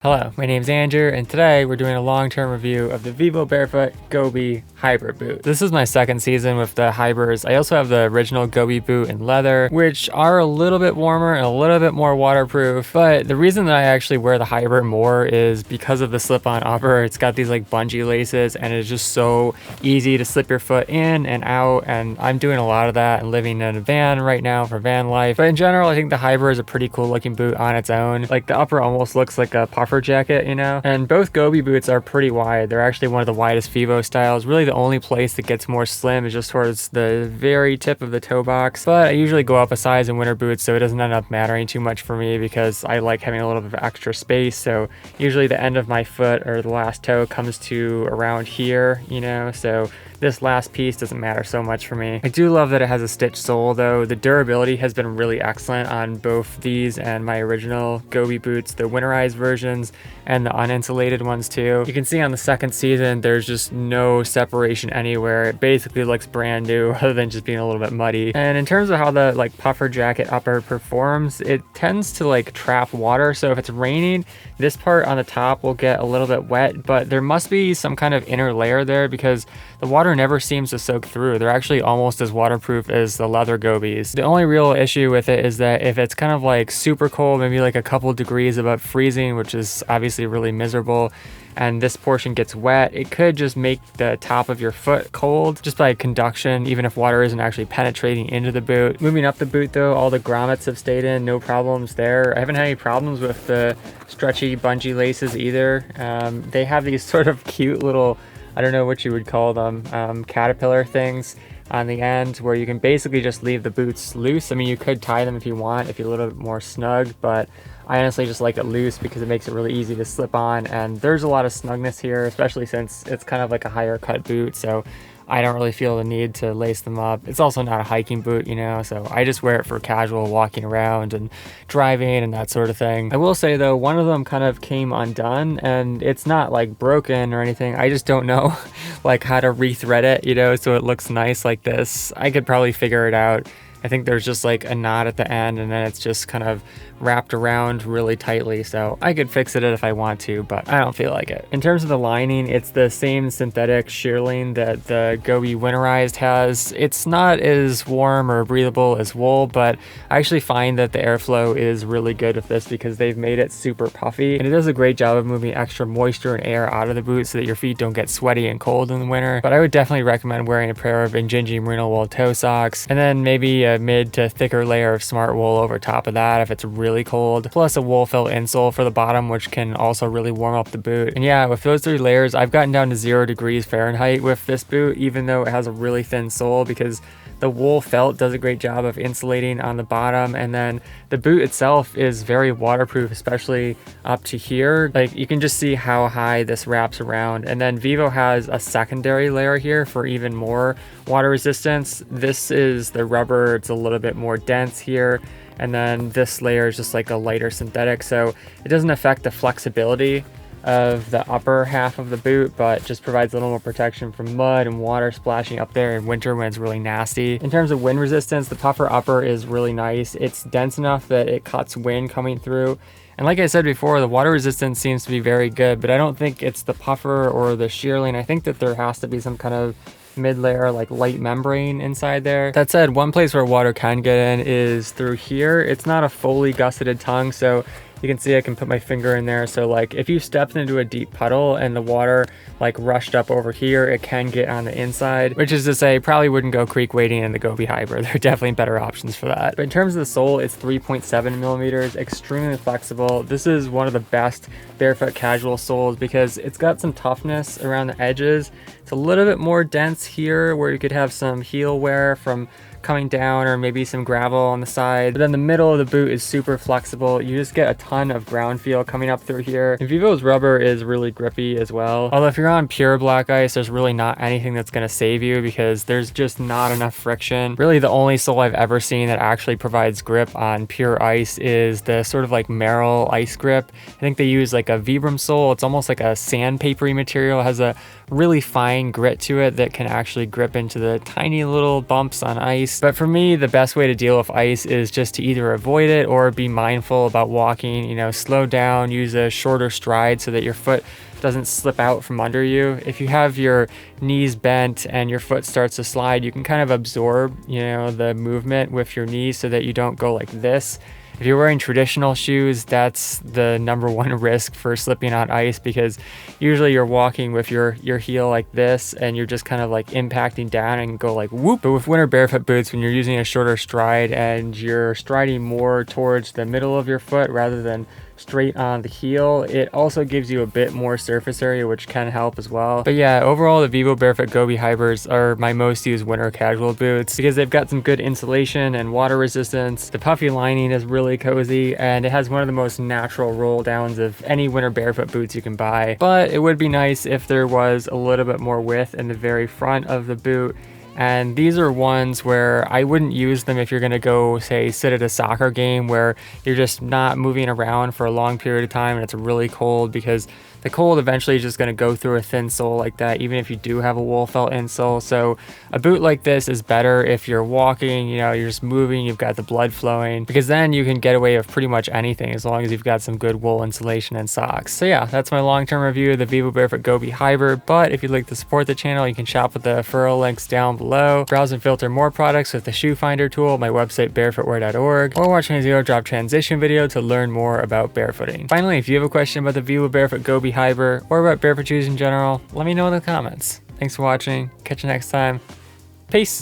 Hello, my name's Andrew, and today we're doing a long-term review of the Vivo Barefoot GOBI HIBER boot. This is my second season with the Hibers. I also have the original GOBI boot in leather, which are a little bit warmer and a little bit more waterproof, but the reason that I actually wear the HIBER more is because of the slip-on upper. It's got these like bungee laces, and it's just so easy to slip your foot in and out, and I'm doing a lot of that and living in a van right now for van life. But in general, I think the HIBER is a pretty cool looking boot on its own. Like the upper almost looks like a puffer jacket, you know? And both GOBI boots are pretty wide. They're actually one of the widest Vivo styles. Really the only place that gets more slim is just towards the very tip of the toe box. But I usually go up a size in winter boots, so it doesn't end up mattering too much for me because I like having a little bit of extra space. So usually the end of my foot or the last toe comes to around here, you know? So this last piece doesn't matter so much for me. I do love that it has a stitched sole though. The durability has been really excellent on both these and my original GOBI boots, the winterized versions and the uninsulated ones too. You can see on the second season, there's just no separation anywhere. It basically looks brand new other than just being a little bit muddy. And in terms of how the like puffer jacket upper performs, it tends to like trap water. So if it's raining, this part on the top will get a little bit wet, but there must be some kind of inner layer there because the water never seems to soak through. They're actually almost as waterproof as the leather GOBIs. The only real issue with it is that if it's kind of like super cold, maybe like a couple degrees above freezing, which is obviously really miserable, and this portion gets wet, it could just make the top of your foot cold just by conduction, even if water isn't actually penetrating into the boot. Moving up the boot though, all the grommets have stayed in, no problems there. I haven't had any problems with the stretchy bungee laces either. They have these sort of cute little, I don't know what you would call them, caterpillar things on the end where you can basically just leave the boots loose. I mean, you could tie them if you want, if you're a little bit more snug, but I honestly just like it loose because it makes it really easy to slip on, and there's a lot of snugness here, especially since it's kind of like a higher cut boot, so I don't really feel the need to lace them up. It's also not a hiking boot, you know, so I just wear it for casual walking around and driving and that sort of thing. I will say though, one of them kind of came undone, and it's not like broken or anything. I just don't know like how to rethread it, you know, so it looks nice like this. I could probably figure it out. I think there's just like a knot at the end, and then it's just kind of wrapped around really tightly, so I could fix it if I want to, but I don't feel like it. In terms of the lining, it's the same synthetic shearling that the GOBI winterized has. It's not as warm or breathable as wool, but I actually find that the airflow is really good with this because they've made it super puffy, and it does a great job of moving extra moisture and air out of the boot so that your feet don't get sweaty and cold in the winter. But I would definitely recommend wearing a pair of Injinji merino wool toe socks, and then maybe a mid to thicker layer of smart wool over top of that if it's really cold, plus a wool felt insole for the bottom, which can also really warm up the boot. And yeah, with those three layers, I've gotten down to 0 degrees Fahrenheit with this boot, even though it has a really thin sole, because the wool felt does a great job of insulating on the bottom, and then the boot itself is very waterproof, especially up to here. Like you can just see how high this wraps around, and then Vivo has a secondary layer here for even more water resistance. This is the rubber, it's a little bit more dense here, and then this layer is just like a lighter synthetic, so it doesn't affect the flexibility of the upper half of the boot, but just provides a little more protection from mud and water splashing up there in winter when it's really nasty. In terms of wind resistance, the puffer upper is really nice. It's dense enough that it cuts wind coming through, and like I said before, the water resistance seems to be very good, but I don't think it's the puffer or the shearling. I think that there has to be some kind of mid-layer like light membrane inside there. That said, one place where water can get in is through here. It's not a fully gusseted tongue, so you can see I can put my finger in there. So like if you stepped into a deep puddle and the water like rushed up over here, it can get on the inside, which is to say probably wouldn't go creek wading in the GOBI HIBER. There are definitely better options for that. But in terms of the sole, it's 3.7 millimeters, extremely flexible. This is one of the best barefoot casual soles because it's got some toughness around the edges. It's a little bit more dense here where you could have some heel wear from coming down, or maybe some gravel on the side. But then the middle of the boot is super flexible. You just get a ton of ground feel coming up through here. And Vivo's rubber is really grippy as well. Although if you're on pure black ice, there's really not anything that's going to save you because there's just not enough friction. Really the only sole I've ever seen that actually provides grip on pure ice is the sort of like Merrell ice grip. I think they use like a Vibram sole. It's almost like a sandpapery material. It has a really fine grit to it that can actually grip into the tiny little bumps on ice. ice. But for me, the best way to deal with ice is just to either avoid it or be mindful about walking, you know, slow down, use a shorter stride so that your foot doesn't slip out from under you. If you have your knees bent and your foot starts to slide, you can kind of absorb, you know, the movement with your knees so that you don't go like this. If you're wearing traditional shoes, that's the #1 risk for slipping on ice, because usually you're walking with your heel like this and you're just kind of like impacting down and go like whoop. But with winter barefoot boots, when you're using a shorter stride and you're striding more towards the middle of your foot rather than straight on the heel, it also gives you a bit more surface area, which can help as well. But yeah, overall the Vivo Barefoot Gobi Hibers are my most used winter casual boots because they've got some good insulation and water resistance. The puffy lining is really cozy and it has one of the most natural roll downs of any winter barefoot boots you can buy. But it would be nice if there was a little bit more width in the very front of the boot. And these are ones where I wouldn't use them if you're gonna go, say, sit at a soccer game where you're just not moving around for a long period of time and it's really cold, because the cold eventually is just going to go through a thin sole like that, even if you do have a wool felt insole. So a boot like this is better if you're walking, you know, you're just moving, you've got the blood flowing, because then you can get away with pretty much anything as long as you've got some good wool insulation and socks. So yeah, that's my long-term review of the Vivo Barefoot Gobi Hiber. But if you'd like to support the channel, you can shop with the referral links down below. Browse and filter more products with the shoe finder tool, my website barefootwear.org, or watch my zero drop transition video to learn more about barefooting. Finally, if you have a question about the Vivo Barefoot Gobi Hiber or about barefoot shoes in general, let me know in the comments. Thanks for watching. Catch you next time. Peace.